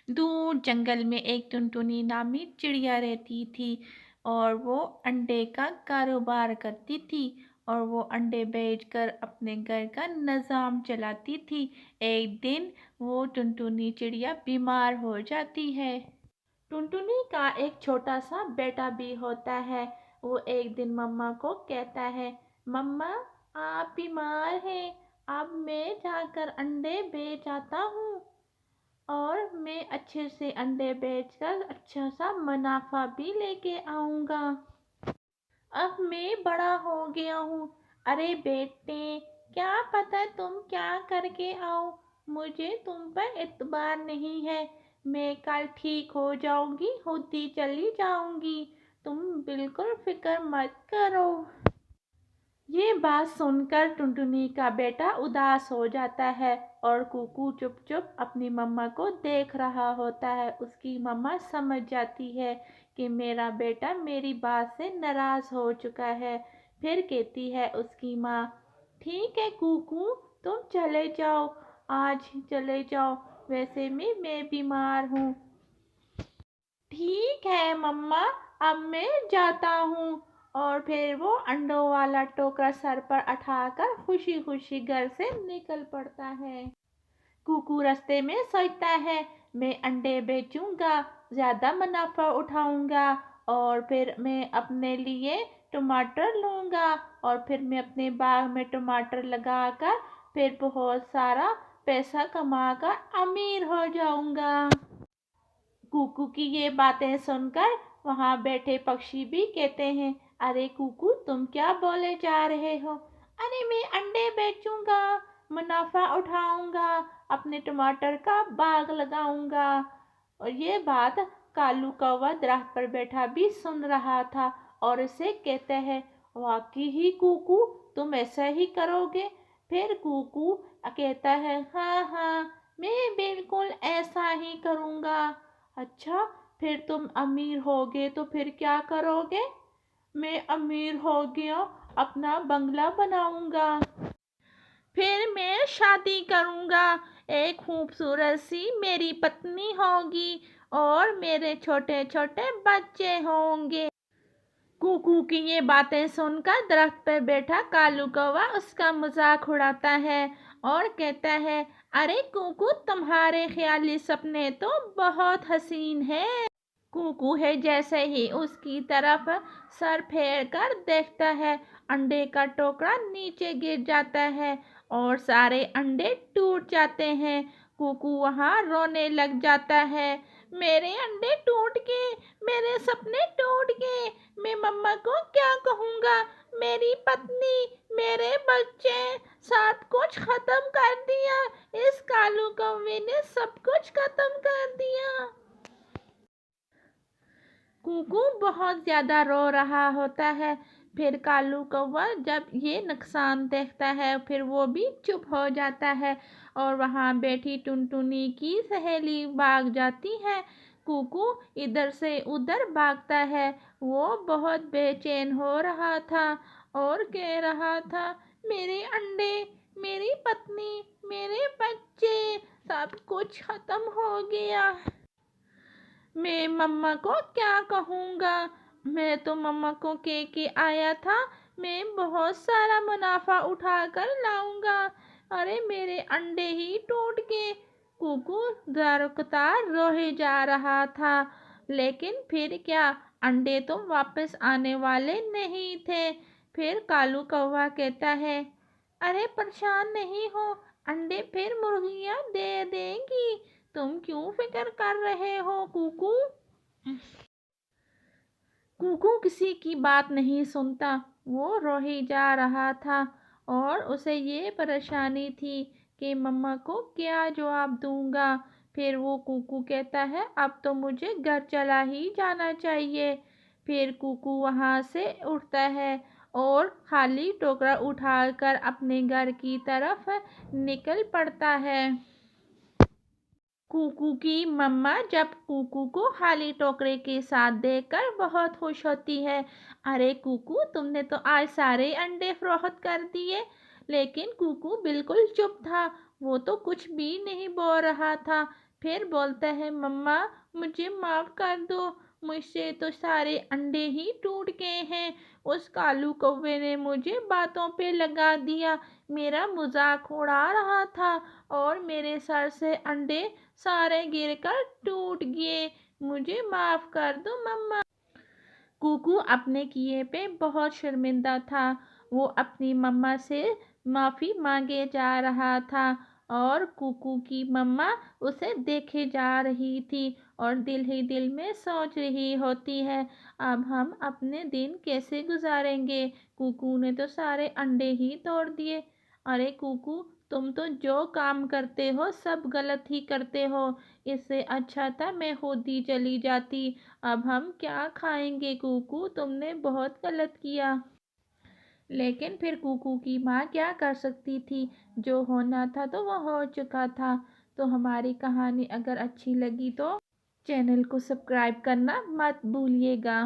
दूर जंगल में एक टुनटुनी नामी चिड़िया रहती थी और वो अंडे का कारोबार करती थी और वो अंडे बेचकर अपने घर का निज़ाम चलाती थी। एक दिन वो टुनटुनी चिड़िया बीमार हो जाती है। टुनटुनी का एक छोटा सा बेटा भी होता है। वो एक दिन मम्मा को कहता है, मम्मा आप बीमार हैं, अब मैं जाकर अंडे बेच आता हूँ और मैं अच्छे से अंडे बेचकर अच्छा सा मुनाफा भी लेके आऊँगा। अब मैं बड़ा हो गया हूँ। अरे बेटे, क्या पता तुम क्या करके आओ, मुझे तुम पर एतबार नहीं है। मैं कल ठीक हो जाऊंगी, होती चली जाऊंगी, तुम बिल्कुल फिक्र मत करो। ये बात सुनकर टुनटुनी का बेटा उदास हो जाता है और कुकू चुप चुप अपनी मम्मा को देख रहा होता है। उसकी मम्मा समझ जाती है कि मेरा बेटा मेरी बात से नाराज़ हो चुका है। फिर कहती है उसकी माँ, ठीक है कुकू, तुम चले जाओ, आज चले जाओ, वैसे मैं बीमार हूँ। ठीक है मम्मा, अब मैं जाता हूँ। और फिर वो अंडों वाला टोकरा सर पर उठाकर खुशी खुशी घर से निकल पड़ता है। कुकू रास्ते में सोचता है, मैं अंडे बेचूंगा, ज़्यादा मुनाफा उठाऊंगा और फिर मैं अपने लिए टमाटर लूँगा और फिर मैं अपने बाग में टमाटर लगाकर फिर बहुत सारा पैसा कमाकर अमीर हो जाऊंगा। कुकू की ये बातें सुनकर वहाँ बैठे पक्षी भी कहते हैं, अरे कुकू तुम क्या बोले जा रहे हो? अरे मैं अंडे बेचूंगा, मुनाफा उठाऊंगा, अपने टमाटर का बाग लगाऊंगा। और ये बात कालू कौवा दरख्त पर बैठा भी सुन रहा था और उसे कहते हैं, वाकई ही कुकू, तुम ऐसा ही करोगे? फिर कुकू कहता है, हाँ हाँ, मैं बिल्कुल ऐसा ही करूँगा। अच्छा, फिर तुम अमीर होगे तो फिर क्या करोगे? मैं अमीर हो गया, अपना बंगला बनाऊंगा, फिर मैं शादी करूंगा, एक खूबसूरत सी मेरी पत्नी होगी और मेरे छोटे छोटे बच्चे होंगे। कुकू की ये बातें सुनकर दरख्त पर बैठा कालू कौवा उसका मजाक उड़ाता है और कहता है, अरे कुकू, तुम्हारे ख्याली सपने तो बहुत हसीन है। कुकू है जैसे ही उसकी तरफ सर फेर कर देखता है, अंडे का टोकरा नीचे गिर जाता है और सारे अंडे टूट जाते हैं। कुकू वहाँ रोने लग जाता है, मेरे अंडे टूट गए, मेरे सपने टूट गए, मैं मम्मा को क्या कहूँगा? मेरी पत्नी, मेरे बच्चे, सब कुछ खत्म कर दिया, इस कालू कौवे ने सब कुछ खत्म कर दिया। कुकू बहुत ज़्यादा रो रहा होता है। फिर कालू कौवा जब ये नुकसान देखता है फिर वो भी चुप हो जाता है और वहाँ बैठी टुनटुनी की सहेली भाग जाती है। कुकू इधर से उधर भागता है। वो बहुत बेचैन हो रहा था और कह रहा था, मेरे अंडे, मेरी पत्नी, मेरे बच्चे, सब कुछ खत्म हो गया। मैं मम्मा को क्या कहूँगा? मैं तो मम्मा को कह के आया था, मैं बहुत सारा मुनाफा उठा कर लाऊंगा। अरे मेरे अंडे ही टूट गए। कुकू दरकतार रोए जा रहा था, लेकिन फिर क्या, अंडे तो वापस आने वाले नहीं थे। फिर कालू कौवा कहता है, अरे परेशान नहीं हो, अंडे फिर मुर्गियाँ दे देंगी, तुम क्यों फिक्र कर रहे हो कुकू? कुकू किसी की बात नहीं सुनता। वो रोही जा रहा था और उसे ये परेशानी थी कि मम्मा को क्या जवाब दूंगा। फिर वो कुकू कहता है, अब तो मुझे घर चला ही जाना चाहिए। फिर कुकू वहाँ से उठता है और खाली टोकरा उठाकर अपने घर की तरफ निकल पड़ता है। कुकू की मम्मा जब कुकू को खाली टोकरे के साथ देखकर बहुत खुश होती है। अरे कुकू, तुमने तो आज सारे अंडे फरोख्त कर दिए। लेकिन कुकू बिल्कुल चुप था, वो तो कुछ भी नहीं बोल रहा था। پھر بولتا ہے مما مجھے معاف کر دو، مجھ سے تو سارے انڈے ہی ٹوٹ گئے ہیں، اس کالو کوے نے مجھے باتوں پہ لگا دیا، میرا مذاق اڑا رہا تھا اور میرے سر سے انڈے سارے گر کر ٹوٹ گئے، مجھے معاف کر دو مما۔ کوکو اپنے کیے پہ بہت شرمندہ تھا، وہ اپنی مما سے معافی مانگے جا رہا تھا اور کوکو کی مما اسے دیکھے جا رہی تھی اور دل ہی دل میں سوچ رہی ہوتی ہے اب ہم اپنے دن کیسے گزاریں گے، کوکو نے تو سارے انڈے ہی توڑ دیے۔ ارے کوکو تم تو جو کام کرتے ہو سب غلط ہی کرتے ہو، اس سے اچھا تھا میں خود ہی چلی جاتی، اب ہم کیا کھائیں گے کوکو، تم نے بہت غلط کیا۔ لیکن پھر کوکو کی ماں کیا کر سکتی تھی، جو ہونا تھا تو وہ ہو چکا تھا۔ تو ہماری کہانی اگر اچھی لگی تو چینل کو سبسکرائب کرنا مت بھولیے گا۔